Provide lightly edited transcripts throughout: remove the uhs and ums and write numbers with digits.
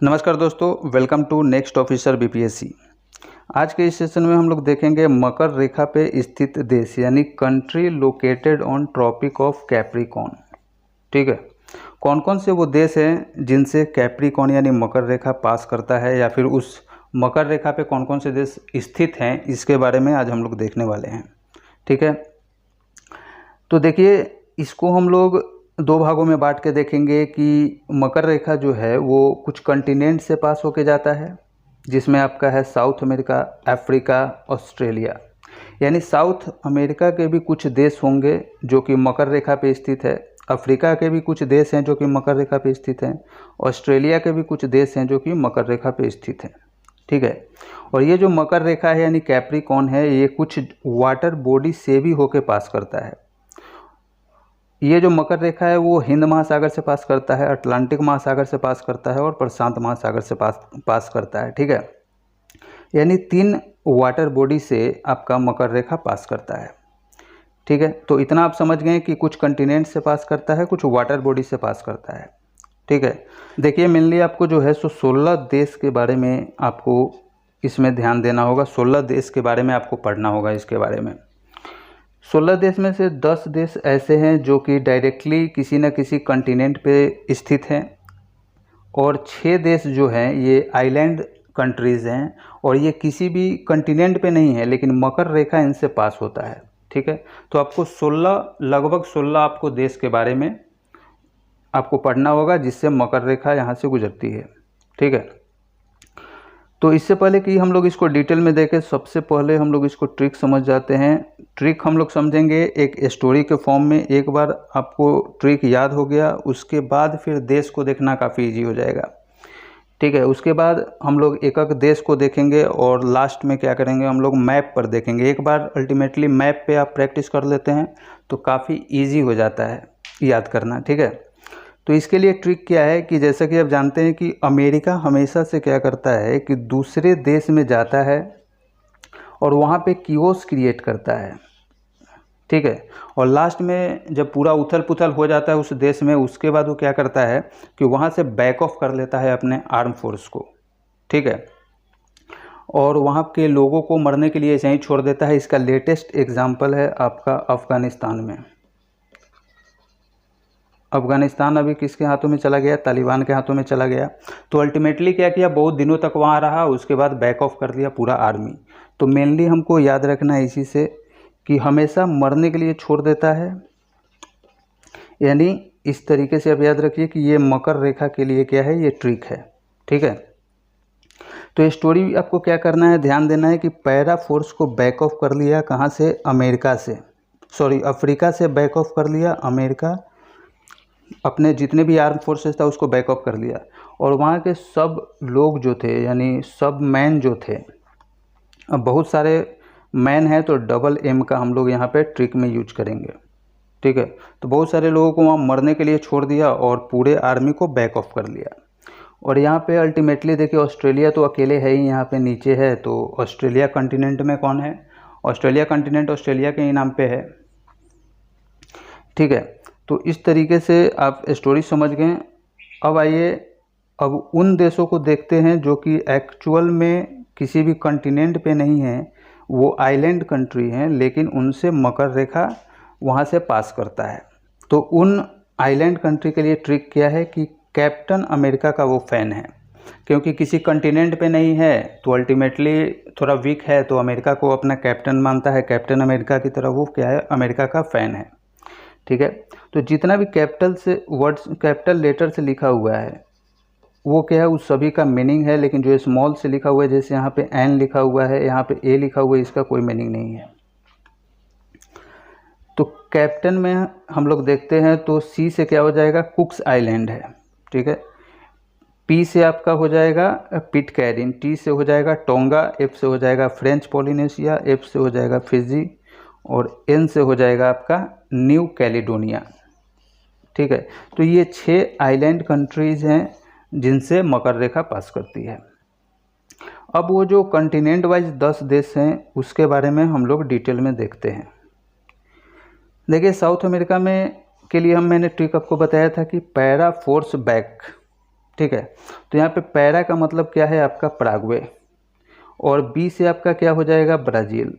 नमस्कार दोस्तों, welcome to next officer BPSC. आज के इस सेशन में हम लोग देखेंगे मकर रेखा पे स्थित देश यानी country located on Tropic of Capricorn. ठीक है, कौन कौन से वो देश हैं जिनसे कैप्रिकॉर्न यानी मकर रेखा पास करता है, या फिर उस मकर रेखा पे कौन कौन से देश स्थित हैं, इसके बारे में आज हम लोग देखने वाले हैं। ठीक है, तो देखिए, इसको हम लोग दो भागों में बांट के देखेंगे कि मकर रेखा जो है वो कुछ कंटिनेंट से पास होके जाता है, जिसमें आपका है साउथ अमेरिका, अफ्रीका, ऑस्ट्रेलिया। यानी साउथ अमेरिका के भी कुछ देश होंगे जो कि मकर रेखा पे स्थित है, अफ्रीका के भी कुछ देश हैं जो कि मकर रेखा पे स्थित हैं, ऑस्ट्रेलिया के भी कुछ देश हैं जो कि मकर रेखा पे स्थित हैं। ठीक है, और ये जो मकर रेखा है यानी कैप्रिकॉर्न है, ये कुछ वाटर बॉडी से भी होके पास करता है। ये जो मकर रेखा है वो हिंद महासागर से पास करता है, अटलांटिक महासागर से पास करता है और प्रशांत महासागर से पास करता है। ठीक है, यानी 3 वाटर बॉडी से आपका मकर रेखा पास करता है। ठीक है, तो इतना आप समझ गए कि कुछ कंटिनेंट से पास करता है, कुछ वाटर बॉडी से पास करता है। ठीक है, देखिए मेनली आपको जो है 16 देश के बारे में आपको इसमें ध्यान देना होगा। 16 देश के बारे में आपको पढ़ना होगा। इसके बारे में 16 देश में से 10 देश ऐसे हैं जो कि डायरेक्टली किसी न किसी कंटिनेंट पे स्थित हैं, और 6 देश जो हैं ये आइलैंड कंट्रीज़ हैं, और ये किसी भी कंटिनेंट पे नहीं है लेकिन मकर रेखा इनसे पास होता है। ठीक है, तो आपको लगभग 16 आपको देश के बारे में आपको पढ़ना होगा जिससे मकर रेखा यहाँ से गुजरती है। ठीक है, तो इससे पहले कि हम लोग इसको डिटेल में देखें, सबसे पहले हम लोग इसको ट्रिक समझ जाते हैं। ट्रिक हम लोग समझेंगे एक स्टोरी के फॉर्म में। एक बार आपको ट्रिक याद हो गया, उसके बाद फिर देश को देखना काफ़ी इजी हो जाएगा। ठीक है, उसके बाद हम लोग एक एक देश को देखेंगे और लास्ट में क्या करेंगे, हम लोग मैप पर देखेंगे। एक बार अल्टीमेटली मैप पे आप प्रैक्टिस कर लेते हैं तो काफ़ी ईजी हो जाता है याद करना। ठीक है, तो इसके लिए ट्रिक क्या है कि जैसा कि आप जानते हैं कि अमेरिका हमेशा से क्या करता है कि दूसरे देश में जाता है और वहाँ पे कियोस क्रिएट करता है। ठीक है, और लास्ट में जब पूरा उथल पुथल हो जाता है उस देश में, उसके बाद वो क्या करता है कि वहाँ से बैक ऑफ कर लेता है अपने आर्म फोर्स को। ठीक है, और वहाँ के लोगों को मरने के लिए ऐसे ही छोड़ देता है। इसका लेटेस्ट एग्जाम्पल है आपका अफ़गानिस्तान में। अफ़गानिस्तान अभी किसके हाथों में चला गया? तालिबान के हाथों में चला गया। तो अल्टीमेटली क्या किया, बहुत दिनों तक वहाँ रहा, उसके बाद बैक ऑफ कर दिया पूरा आर्मी। तो मेनली हमको याद रखना है इसी से कि हमेशा मरने के लिए छोड़ देता है। यानी इस तरीके से आप याद रखिए कि ये मकर रेखा के लिए क्या है, ये ट्रिक है। ठीक है, तो ये स्टोरी आपको क्या करना है, ध्यान देना है कि पैरा फोर्स को बैक ऑफ कर लिया कहाँ से? अमेरिका से, सॉरी अफ्रीका से बैक ऑफ कर लिया अमेरिका। अपने जितने भी आर्म फोर्सेस था उसको बैक ऑफ कर लिया, और वहाँ के सब लोग जो थे यानी सब मैन जो थे, अब बहुत सारे मैन हैं तो डबल एम का हम लोग यहाँ पे ट्रिक में यूज करेंगे। ठीक है, तो बहुत सारे लोगों को वहाँ मरने के लिए छोड़ दिया और पूरे आर्मी को बैक ऑफ कर लिया। और यहाँ पे अल्टीमेटली देखिए, ऑस्ट्रेलिया तो अकेले है ही, यहाँ पे नीचे है। तो ऑस्ट्रेलिया कंटिनेंट में कौन है? ऑस्ट्रेलिया कंटिनेंट ऑस्ट्रेलिया के ही नाम पे है। ठीक है, तो इस तरीके से आप स्टोरी समझ गए। अब आइए, अब उन देशों को देखते हैं जो कि एक्चुअल में किसी भी कंटिनेंट पे नहीं है, वो आइलैंड कंट्री हैं, लेकिन उनसे मकर रेखा वहाँ से पास करता है। तो उन आइलैंड कंट्री के लिए ट्रिक क्या है कि कैप्टन अमेरिका का वो फ़ैन है, क्योंकि किसी कंटिनेंट पे नहीं है तो अल्टीमेटली थोड़ा वीक है, तो अमेरिका को अपना कैप्टन मानता है। कैप्टन अमेरिका की तरह वो क्या है, अमेरिका का फ़ैन है। ठीक है, तो जितना भी कैपिटल से वर्ड्स, कैपिटल लेटर से लिखा हुआ है वो क्या है, उस सभी का मीनिंग है। लेकिन जो स्मॉल से लिखा हुआ है, जैसे यहाँ पे एन लिखा हुआ है, यहाँ पे ए लिखा हुआ है, इसका कोई मीनिंग नहीं है। तो कैप्टन में हम लोग देखते हैं तो सी से क्या हो जाएगा, कुक्स आइलैंड है। ठीक है, पी से आपका हो जाएगा पिटकैरिन, टी से हो जाएगा टोंगा, एफ से हो जाएगा फ्रेंच पोलिनेशिया, एफ से हो जाएगा फिजी, और एन से हो जाएगा आपका न्यू कैलिडोनिया। ठीक है, तो ये 6 आइलैंड कंट्रीज़ हैं जिनसे मकर रेखा पास करती है। अब वो जो कंटिनेंट वाइज 10 देश हैं उसके बारे में हम लोग डिटेल में देखते हैं। देखिए, साउथ अमेरिका में के लिए मैंने ट्रिक आपको बताया था कि पैरा फोर्स बैक। ठीक है। तो यहाँ पे पैरा का मतलब क्या है आपका पराग्वे, और बी से आपका क्या हो जाएगा ब्राज़ील,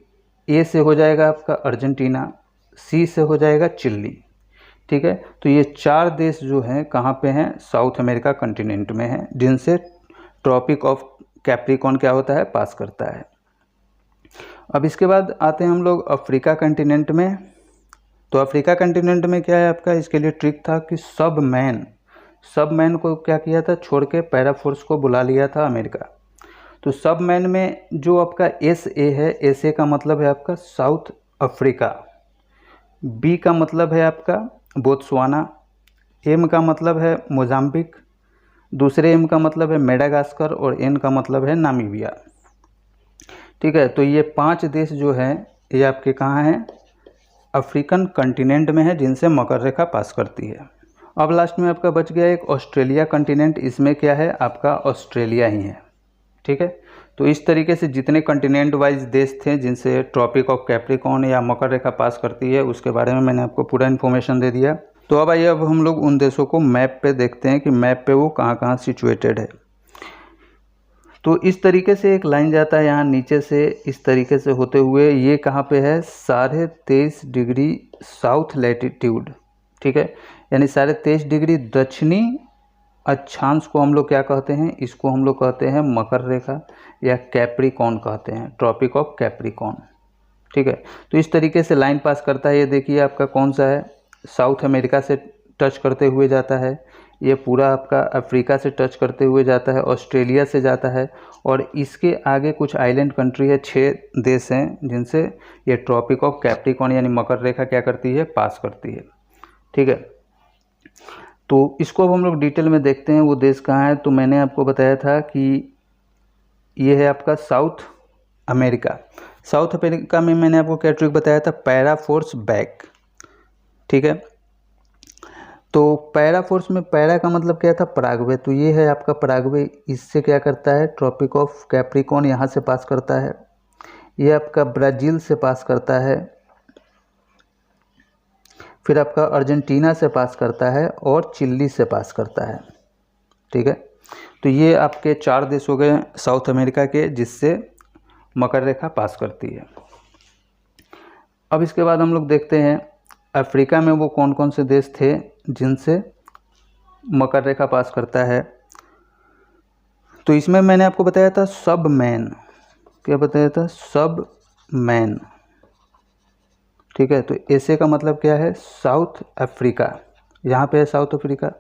ए से हो जाएगा आपका अर्जेंटीना, सी से हो जाएगा चिली। ठीक है, तो ये 4 देश जो हैं कहाँ पे हैं, साउथ अमेरिका कॉन्टिनेंट में हैं, जिनसे ट्रॉपिक ऑफ कैप्रिकॉर्न क्या होता है, पास करता है। अब इसके बाद आते हैं हम लोग अफ्रीका कॉन्टिनेंट में। तो अफ्रीका कॉन्टिनेंट में क्या है आपका, इसके लिए ट्रिक था कि सब मैन को क्या किया था, छोड़ के पैरा फोर्स को बुला लिया था अमेरिका। तो सब मैन में जो आपका एस ए है, एस ए का मतलब है आपका साउथ अफ्रीका, बी का मतलब है आपका बोत्सवाना, एम का मतलब है मोजाम्बिक, दूसरे एम का मतलब है मेडागास्कर, और एन का मतलब है नामीबिया। ठीक है, तो ये 5 देश जो हैं ये आपके कहाँ हैं, अफ्रीकन कॉन्टिनेंट में है, जिनसे मकर रेखा पास करती है। अब लास्ट में आपका बच गया एक ऑस्ट्रेलिया कॉन्टिनेंट, इसमें क्या है आपका ऑस्ट्रेलिया ही है। ठीक है, तो इस तरीके से जितने कॉन्टिनेंट वाइज देश थे जिनसे ट्रॉपिक ऑफ कैप्रिकॉर्न या मकर रेखा पास करती है, उसके बारे में मैंने आपको पूरा इन्फॉर्मेशन दे दिया। तो अब आइए अब हम लोग उन देशों को मैप पे देखते हैं कि मैप पे वो कहाँ कहाँ सिचुएटेड है। तो इस तरीके से एक लाइन जाता है यहाँ नीचे से इस तरीके से होते हुए, ये कहाँ पे है 23.5 डिग्री साउथ लैटिट्यूड। ठीक है, यानी 23.5 डिग्री दक्षिणी अक्षांश को हम लोग क्या कहते हैं, इसको हम लोग कहते हैं मकर रेखा या कैप्रिकॉर्न कहते हैं, ट्रॉपिक ऑफ कैप्रिकॉर्न। ठीक है, तो इस तरीके से लाइन पास करता है। ये देखिए आपका कौन सा है, साउथ अमेरिका से टच करते हुए जाता है, ये पूरा आपका अफ्रीका से टच करते हुए जाता है, ऑस्ट्रेलिया से जाता है, और इसके आगे कुछ आइलैंड कंट्री है, 6 देश हैं जिनसे ये ट्रॉपिक ऑफ कैप्रिकॉर्न यानी मकर रेखा क्या करती है, पास करती है। ठीक है, तो इसको अब हम लोग डिटेल में देखते हैं वो देश कहाँ है। तो मैंने आपको बताया था कि ये है आपका साउथ अमेरिका। साउथ अमेरिका में मैंने आपको क्या ट्रिक बताया था, पैरा फोर्स बैक। ठीक है, तो पैरा फोर्स में पैरा का मतलब क्या था, पराग्वे। तो ये है आपका पराग्वे, इससे क्या करता है, ट्रॉपिक ऑफ कैप्रिकॉर्न यहाँ से पास करता है। ये आपका ब्राज़ील से पास करता है, फिर आपका अर्जेंटीना से पास करता है, और चिली से पास करता है। ठीक है, तो ये आपके 4 देश हो गए साउथ अमेरिका के जिससे मकर रेखा पास करती है। अब इसके बाद हम लोग देखते हैं अफ्रीका में वो कौन कौन से देश थे जिनसे मकर रेखा पास करता है। तो इसमें मैंने आपको बताया था सब मैन, क्या बताया था, सब मैन। ठीक है, तो ऐसे का मतलब क्या है, साउथ अफ्रीका, यहाँ पे है साउथ अफ्रीका।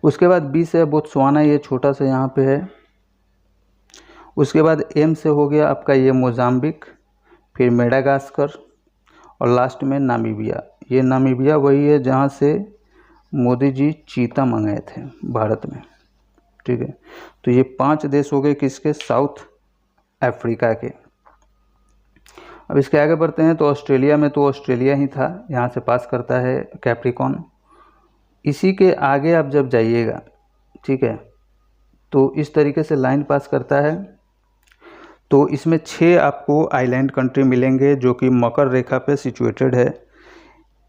उसके बाद बी से बोत्सवाना, ये छोटा सा यहाँ पे है। उसके बाद एम से हो गया आपका ये मोजाम्बिक, फिर मेडागास्कर, और लास्ट में नामीबिया। ये नामीबिया वही है जहाँ से मोदी जी चीता मंगाए थे भारत में। ठीक है, तो ये 5 देश हो गए किसके, साउथ अफ्रीका के। अब इसके आगे बढ़ते हैं। तो ऑस्ट्रेलिया में तो ऑस्ट्रेलिया ही था, यहाँ से पास करता है कैप्रिकॉर्न। इसी के आगे आप जब जाइएगा, ठीक है, तो इस तरीके से लाइन पास करता है। तो इसमें 6 आपको आइलैंड कंट्री मिलेंगे जो कि मकर रेखा पे सिचुएटेड है।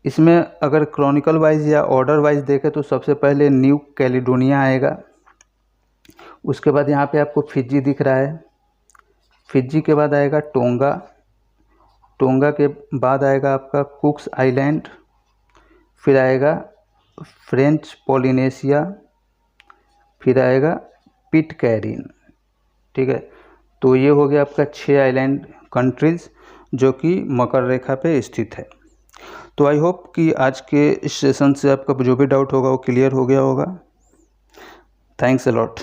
इसमें अगर क्रॉनिकल वाइज या ऑर्डर वाइज देखें तो सबसे पहले न्यू कैलिडोनिया आएगा। उसके बाद यहाँ पे आपको फिजी दिख रहा है, फिजी के बाद आएगा टोंगा, टोंगा के बाद आएगा आपका कुक्स आइलैंड, फिर आएगा फ्रेंच पोलिनेशिया, फिर आएगा पिटकैरिन। ठीक है, तो ये हो गया आपका 6 आइलैंड कंट्रीज़ जो कि मकर रेखा पे स्थित है। तो आई होप कि आज के इस सेशन से आपका जो भी डाउट होगा वो क्लियर हो गया होगा। Thanks a lot.